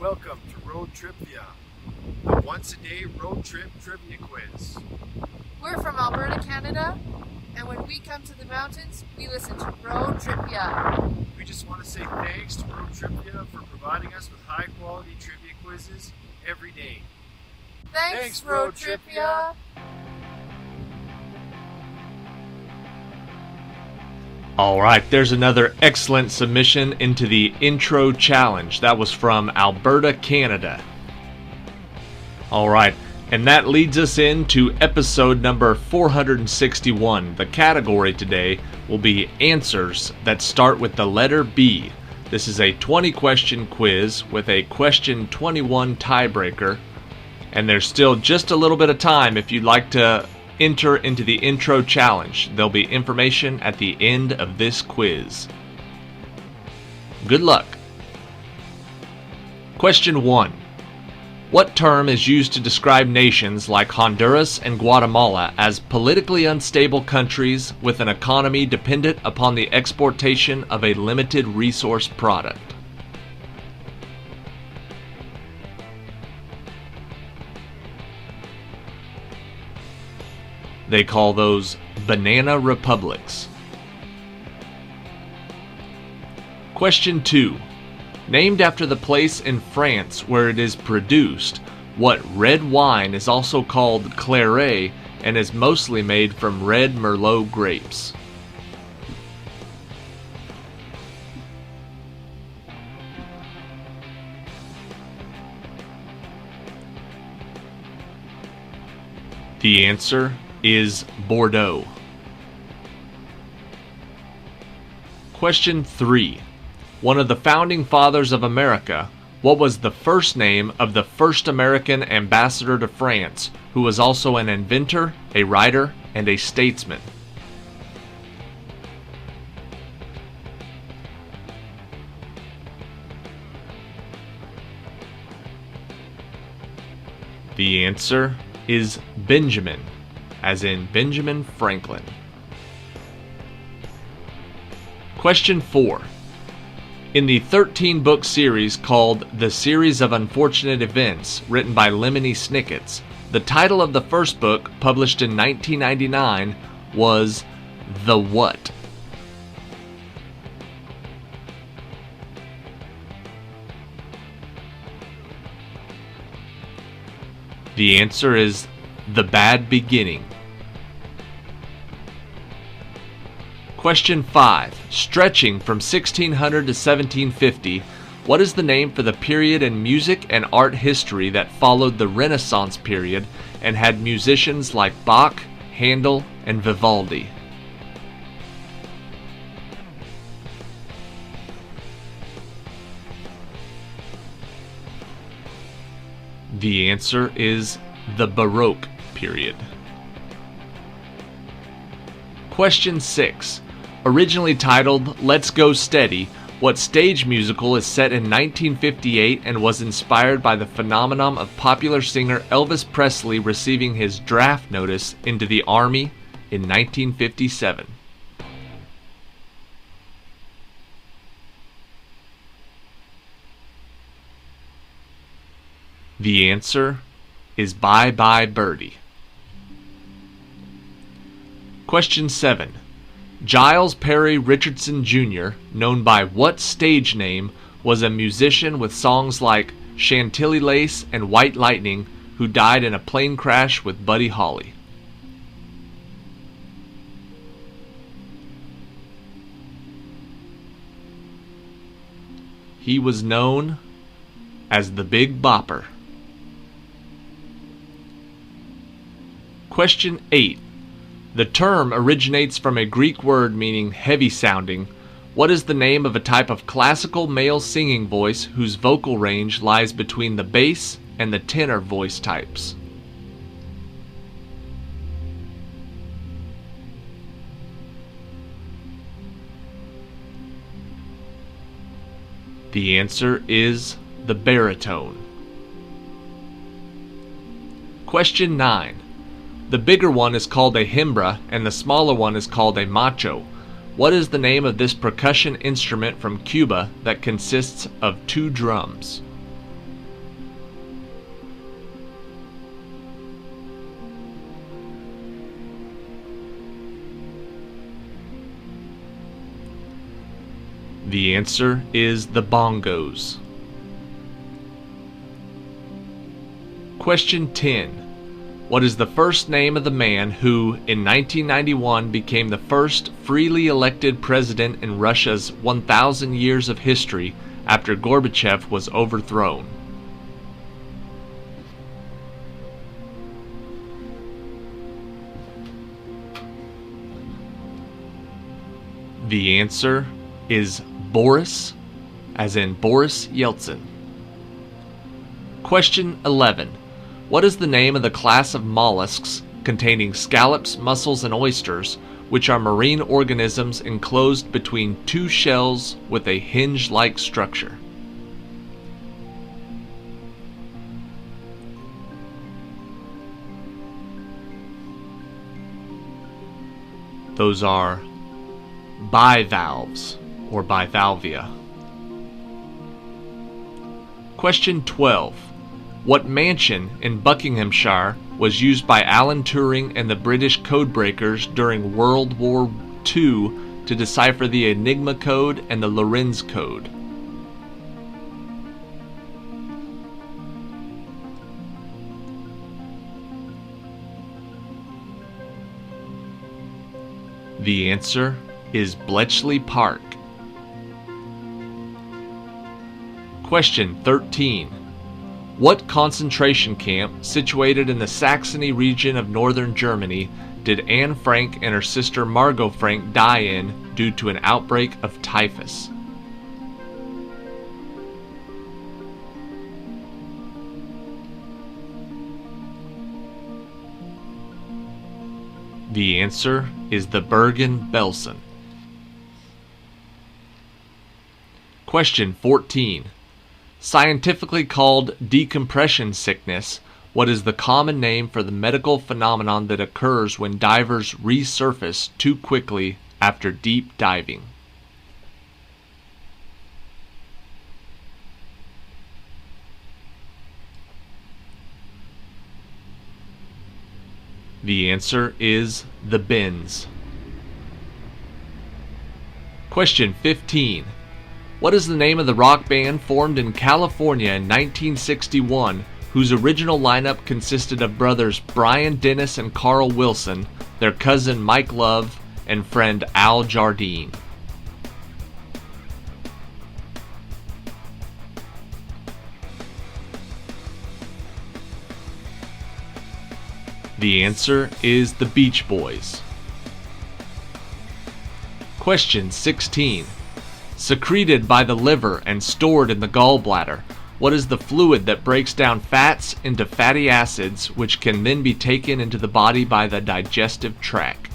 welcome to Road TRIpVIA, the once-a-day road trip trivia quiz. We're from Alberta, Canada, and when we come to the mountains, we listen to Road TRIpVIA. We just want to say thanks to Road TRIpVIA for providing us with high-quality trivia quizzes every day. Thanks Road TRIpVIA! Alright, there's another excellent submission into the intro challenge. That was from Alberta, Canada. Alright, and that leads us into episode number 461. The category today will be answers that start with the letter B. This is a 20-question quiz with a question 21 tiebreaker. And there's still just a little bit of time if you'd like to enter into the intro challenge. There'll be information at the end of this quiz. Good luck. Question 1. What term is used to describe nations like Honduras and Guatemala as politically unstable countries with an economy dependent upon the exportation of a limited resource product? They call those banana republics. Question 2. Named after the place in France where it is produced, what red wine is also called Claret and is mostly made from red Merlot grapes? The answer is Bordeaux. Question 3. One of the founding fathers of America, what was the first name of the first American ambassador to France, who was also an inventor, a writer, and a statesman? The answer is Benjamin, as in Benjamin Franklin. Question 4. In the 13-book series called The Series of Unfortunate Events, written by Lemony Snicket's, the title of the first book, published in 1999, was The What? The answer is The Bad Beginning. Question 5. Stretching from 1600 to 1750, what is the name for the period in music and art history that followed the Renaissance period and had musicians like Bach, Handel, and Vivaldi? The answer is the Baroque period. Question 6. Originally titled Let's Go Steady, what stage musical is set in 1958 and was inspired by the phenomenon of popular singer Elvis Presley receiving his draft notice into the Army in 1957? The answer is Bye Bye Birdie. Question 7. Giles Perry Richardson Jr., known by what stage name, was a musician with songs like Chantilly Lace and White Lightning, who died in a plane crash with Buddy Holly? He was known as the Big Bopper. Question 8. The term originates from a Greek word meaning heavy sounding. What is the name of a type of classical male singing voice whose vocal range lies between the bass and the tenor voice types? The answer is the baritone. Question 9. The bigger one is called a hembra and the smaller one is called a macho. What is the name of this percussion instrument from Cuba that consists of two drums? The answer is the bongos. Question 10. What is the first name of the man who, in 1991, became the first freely elected president in Russia's 1,000 years of history after Gorbachev was overthrown? The answer is Boris, as in Boris Yeltsin. Question 11. What is the name of the class of mollusks containing scallops, mussels, and oysters, which are marine organisms enclosed between two shells with a hinge-like structure? Those are bivalves or bivalvia. Question 12. What mansion in Buckinghamshire was used by Alan Turing and the British codebreakers during World War II to decipher the Enigma code and the Lorenz code? The answer is Bletchley Park. Question 13. What concentration camp situated in the Saxony region of northern Germany did Anne Frank and her sister Margot Frank die in due to an outbreak of typhus? The answer is the Bergen-Belsen. Question 14. Scientifically called decompression sickness, what is the common name for the medical phenomenon that occurs when divers resurface too quickly after deep diving? The answer is the bends. Question 15. What is the name of the rock band formed in California in 1961, whose original lineup consisted of brothers Brian Dennis and Carl Wilson, their cousin Mike Love, and friend Al Jardine? The answer is the Beach Boys. Question 16. Secreted by the liver and stored in the gallbladder, what is the fluid that breaks down fats into fatty acids which can then be taken into the body by the digestive tract?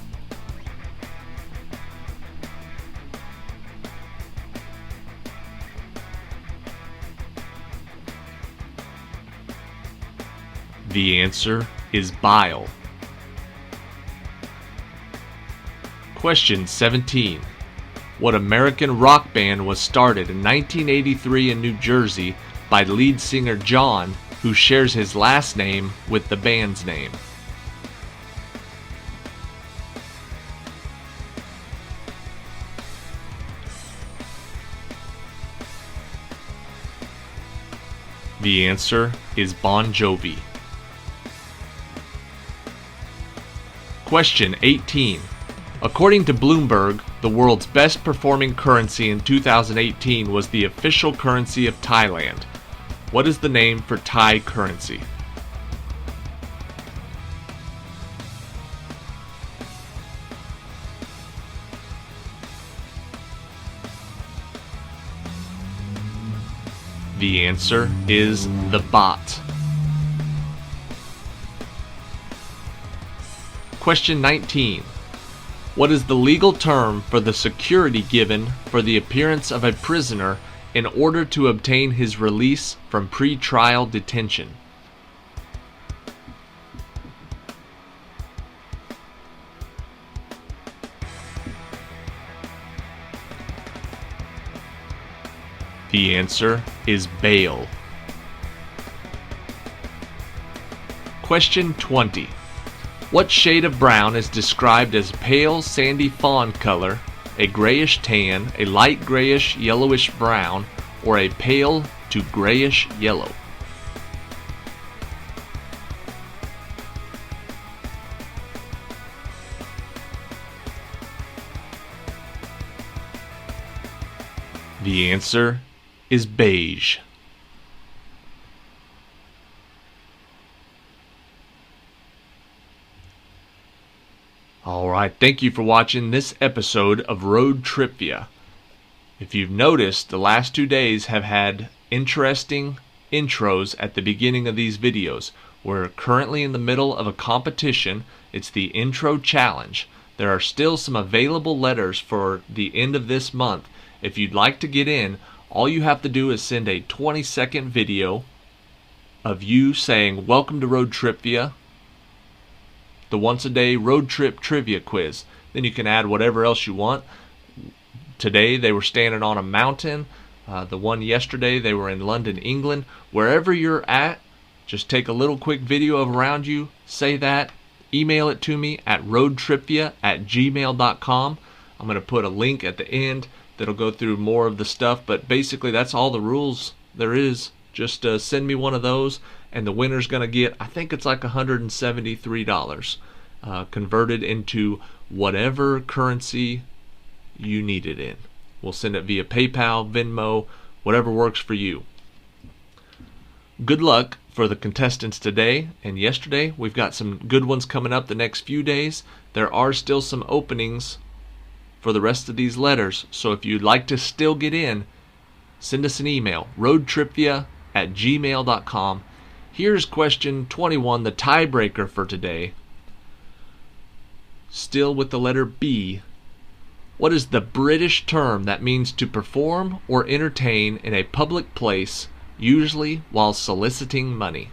The answer is bile. Question 17. What American rock band was started in 1983 in New Jersey by lead singer John, who shares his last name with the band's name? The answer is Bon Jovi. Question 18. According to Bloomberg, the world's best performing currency in 2018 was the official currency of Thailand. What is the name for Thai currency? The answer is the baht. Question 19. What is the legal term for the security given for the appearance of a prisoner in order to obtain his release from pre-trial detention? The answer is bail. Question 20. What shade of brown is described as pale sandy fawn color a grayish tan, a light grayish yellowish brown, or a pale to grayish yellow? The answer is beige. Alright, thank you for watching this episode of Road TRIpVIA. If you've noticed, the last 2 days have had interesting intros at the beginning of these videos. We're currently in the middle of a competition. It's the intro challenge. There are still some available letters for the end of this month. If you'd like to get in, all you have to do is send a 20-second video of you saying, "Welcome to Road TRIpVIA, the once-a-day road trip trivia quiz." Then you can add whatever else you want. Today they were standing on a mountain. The one yesterday they were in London, England. Wherever you're at, just take a little quick video of around you, say that, email it to me at roadtripvia@gmail.com. I'm going to put a link at the end that'll go through more of the stuff, but basically that's all the rules there is. Just send me one of those, and the winner's going to get, I think it's like $173 converted into whatever currency you need it in. We'll send it via PayPal, Venmo, whatever works for you. Good luck for the contestants today and yesterday. We've got some good ones coming up the next few days. There are still some openings for the rest of these letters, so if you'd like to still get in, send us an email, roadtripvia@gmail.com. Here's question 21, the tiebreaker for today. Still with the letter B. What is the British term that means to perform or entertain in a public place, usually while soliciting money?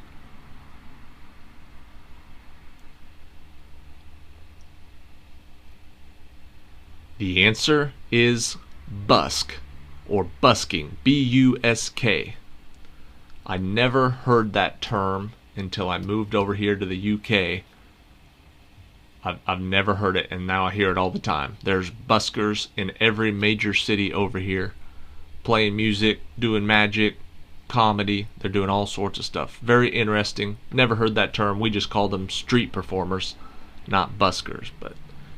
The answer is busk, or busking, B-U-S-K. I never heard that term until I moved over here to the UK. I've never heard it, and now I hear it all the time. There's buskers in every major city over here, playing music, doing magic, comedy. They're doing all sorts of stuff. Very interesting. Never heard that term. We just call them street performers, not buskers. But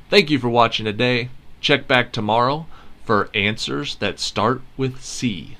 thank you for watching today. Check back tomorrow for answers that start with C.